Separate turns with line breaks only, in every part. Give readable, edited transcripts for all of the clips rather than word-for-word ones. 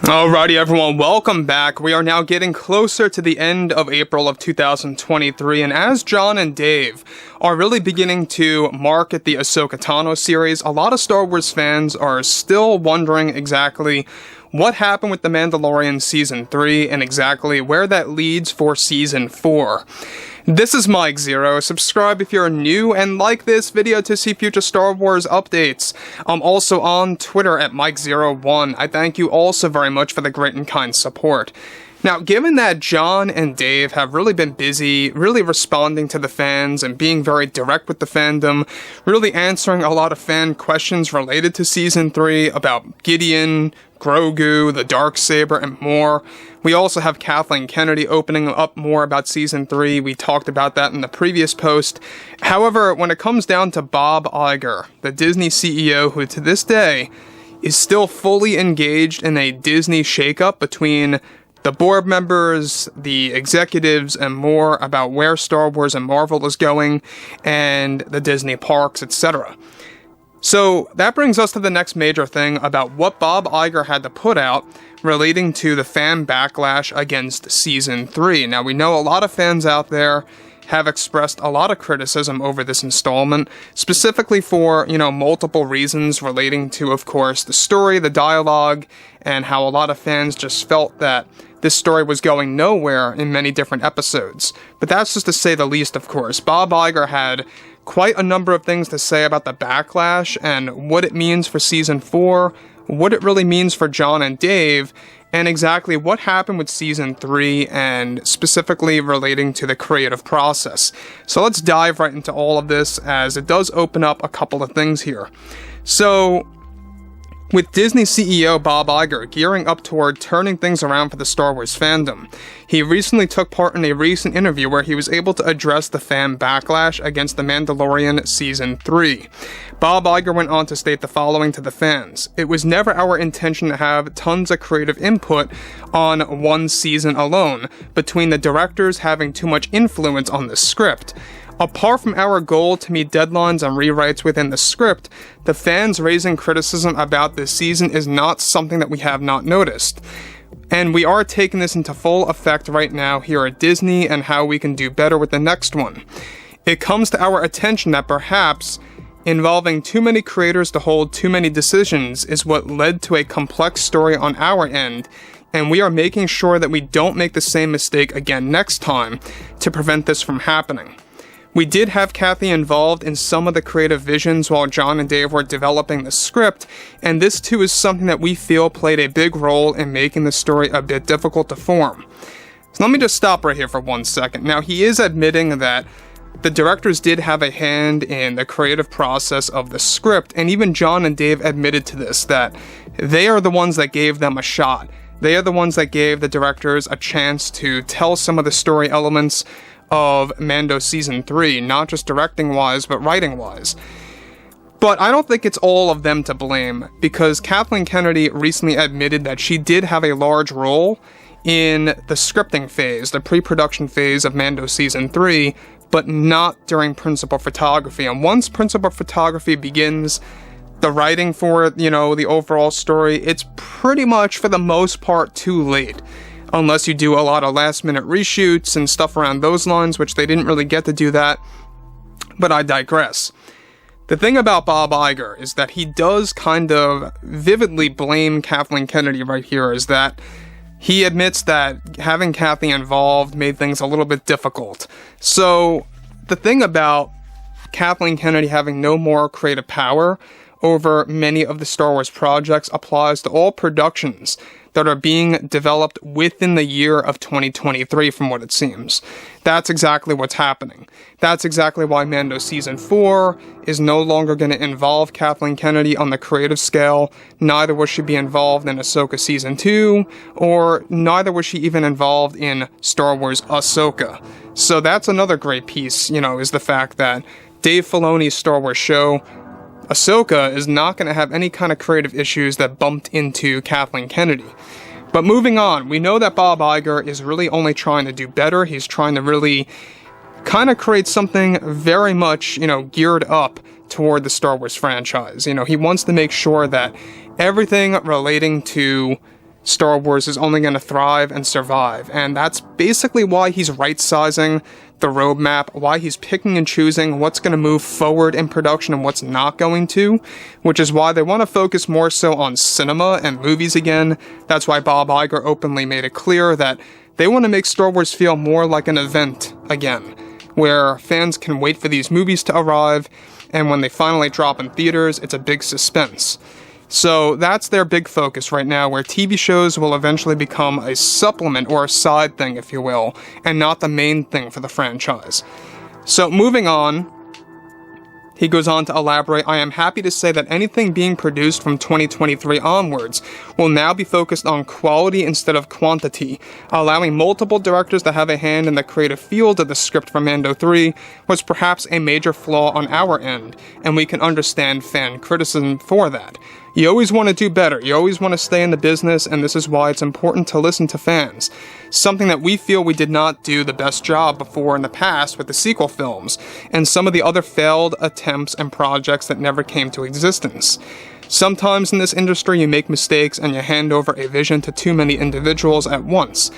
Alrighty everyone, welcome back. We are now getting closer to the end of April of 2023, and as John and Dave are really beginning to market the Ahsoka Tano series, a lot of Star Wars fans are still wondering exactly what happened with The Mandalorian Season 3 and exactly where that leads for Season 4. This is Mike Zero. Subscribe if you're new and like this video to see future Star Wars updates. I'm also on Twitter at Mike01. I thank you all so very much for the great and kind support. Now, given that John and Dave have really been busy, really responding to the fans and being very direct with the fandom, really answering a lot of fan questions related to Season 3 about Gideon, Grogu, the Darksaber, and more. We also have Kathleen Kennedy opening up more about Season 3. We talked about that in the previous post. However, when it comes down to Bob Iger, the Disney CEO who to this day is still fully engaged in a Disney shakeup between the board members, the executives, and more about where Star Wars and Marvel is going, and the Disney parks, etc. So that brings us to the next major thing about what Bob Iger had to put out relating to the fan backlash against Season 3. Now, we know a lot of fans out there have expressed a lot of criticism over this installment, specifically for, multiple reasons relating to, of course, the story, the dialogue, and how a lot of fans just felt that this story was going nowhere in many different episodes. But that's just to say the least, of course. Bob Iger had quite a number of things to say about the backlash and what it means for Season 4, what it really means for John and Dave, and exactly what happened with Season 3, and specifically relating to the creative process. So let's dive right into all of this, as it does open up a couple of things here. So, with Disney CEO Bob Iger gearing up toward turning things around for the Star Wars fandom, he recently took part in a recent interview where he was able to address the fan backlash against The Mandalorian Season 3. Bob Iger went on to state the following to the fans: "It was never our intention to have tons of creative input on one season alone, between the directors having too much influence on the script. Apart from our goal to meet deadlines and rewrites within the script, the fans raising criticism about this season is not something that we have not noticed. And we are taking this into full effect right now here at Disney and how we can do better with the next one. It comes to our attention that perhaps involving too many creators to hold too many decisions is what led to a complex story on our end, and we are making sure that we don't make the same mistake again next time to prevent this from happening. We did have Kathy involved in some of the creative visions while John and Dave were developing the script, and this too is something that we feel played a big role in making the story a bit difficult to form." So let me just stop right here for 1 second. Now, he is admitting that the directors did have a hand in the creative process of the script, and even John and Dave admitted to this, that they are the ones that gave them a shot. They are the ones that gave the directors a chance to tell some of the story elements of Mando Season 3, not just directing-wise, but writing-wise. But I don't think it's all of them to blame, because Kathleen Kennedy recently admitted that she did have a large role in the scripting phase, the pre-production phase of Mando Season 3, but not during principal photography. And once principal photography begins, the writing for, the overall story, it's pretty much, for the most part, too late. Unless you do a lot of last-minute reshoots and stuff around those lines, which they didn't really get to do that. But I digress. The thing about Bob Iger is that he does kind of vividly blame Kathleen Kennedy right here, is that he admits that having Kathy involved made things a little bit difficult. So, the thing about Kathleen Kennedy having no more creative power over many of the Star Wars projects applies to all productions that are being developed within the year of 2023, from what it seems. That's exactly what's happening. That's exactly why Mando Season 4 is no longer going to involve Kathleen Kennedy on the creative scale. Neither will she be involved in Ahsoka Season 2, or neither was she even involved in Star Wars Ahsoka. So that's another great piece, is the fact that Dave Filoni's Star Wars show, Ahsoka, is not going to have any kind of creative issues that bumped into Kathleen Kennedy. But moving on, we know that Bob Iger is really only trying to do better. He's trying to really kind of create something very much, geared up toward the Star Wars franchise. He wants to make sure that everything relating to Star Wars is only going to thrive and survive, and that's basically why he's right-sizing the roadmap, why he's picking and choosing what's going to move forward in production and what's not going to, which is why they want to focus more so on cinema and movies again. That's why Bob Iger openly made it clear that they want to make Star Wars feel more like an event again, where fans can wait for these movies to arrive, and when they finally drop in theaters, it's a big suspense. So that's their big focus right now, where TV shows will eventually become a supplement or a side thing, if you will, and not the main thing for the franchise. So moving on, he goes on to elaborate, I am happy to say that anything being produced from 2023 onwards will now be focused on quality instead of quantity. Allowing multiple directors to have a hand in the creative field of the script for Mando 3 was perhaps a major flaw on our end, and we can understand fan criticism for that. You always want to do better, you always want to stay in the business, and this is why it's important to listen to fans. Something that we feel we did not do the best job before in the past with the sequel films, and some of the other failed attempts and projects that never came to existence. Sometimes in this industry you make mistakes and you hand over a vision to too many individuals at once.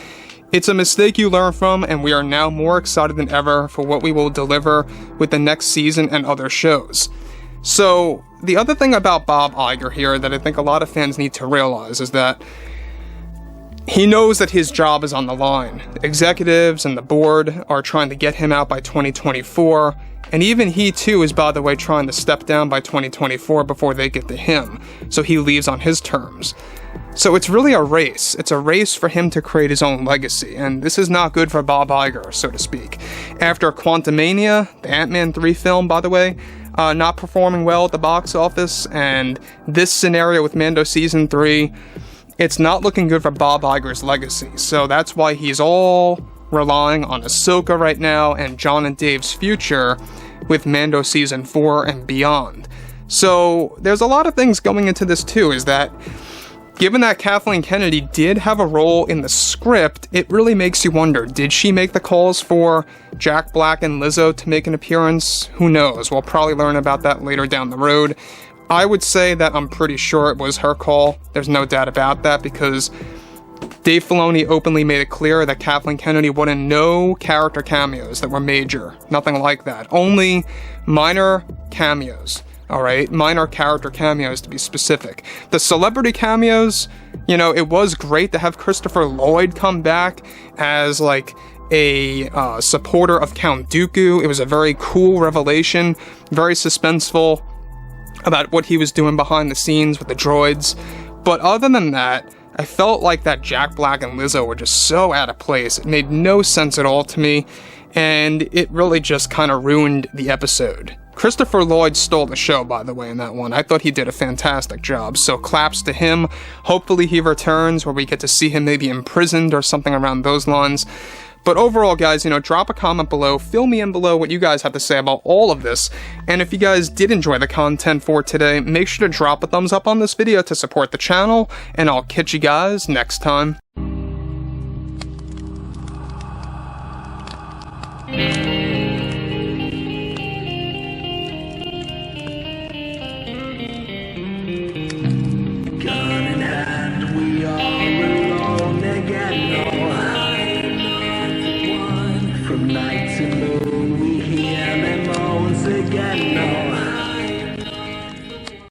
It's a mistake you learn from, and we are now more excited than ever for what we will deliver with the next season and other shows. So, the other thing about Bob Iger here that I think a lot of fans need to realize is that he knows that his job is on the line. Executives and the board are trying to get him out by 2024, and even he too is, by the way, trying to step down by 2024 before they get to him, so he leaves on his terms. So it's really a race. It's a race for him to create his own legacy, and this is not good for Bob Iger, so to speak. After Quantumania, the Ant-Man 3 film, by the way, not performing well at the box office, and this scenario with Mando Season 3, it's not looking good for Bob Iger's legacy. So that's why he's all relying on Ahsoka right now and John and Dave's future with Mando Season 4 and beyond. So there's a lot of things going into this too, is that given that Kathleen Kennedy did have a role in the script, it really makes you wonder, did she make the calls for Jack Black and Lizzo to make an appearance? Who knows? We'll probably learn about that later down the road. I would say that I'm pretty sure it was her call. There's no doubt about that, because Dave Filoni openly made it clear that Kathleen Kennedy wanted no character cameos that were major. Nothing like that. Only minor cameos. Alright, minor character cameos to be specific. The celebrity cameos, you know, it was great to have Christopher Lloyd come back as like a supporter of Count Dooku. It was a very cool revelation, very suspenseful about what he was doing behind the scenes with the droids. But other than that, I felt like that Jack Black and Lizzo were just so out of place. It made no sense at all to me, and it really just kind of ruined the episode. Christopher Lloyd stole the show, by the way, in that one. I thought he did a fantastic job, so claps to him. Hopefully he returns, where we get to see him maybe imprisoned or something around those lines. But overall, guys, you know, drop a comment below, fill me in below what you guys have to say about all of this, and if you guys did enjoy the content for today, make sure to drop a thumbs up on this video to support the channel, and I'll catch you guys next time.
Nights in the